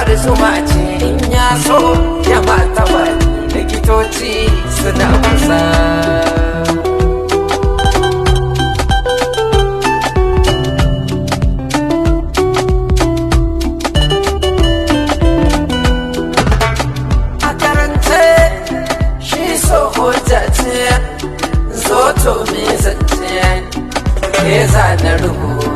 kamar zuma ce in ya so ya mata bani likitoci suna kusa. A karance shi so hujja ce zo to me zance ke zana rubuta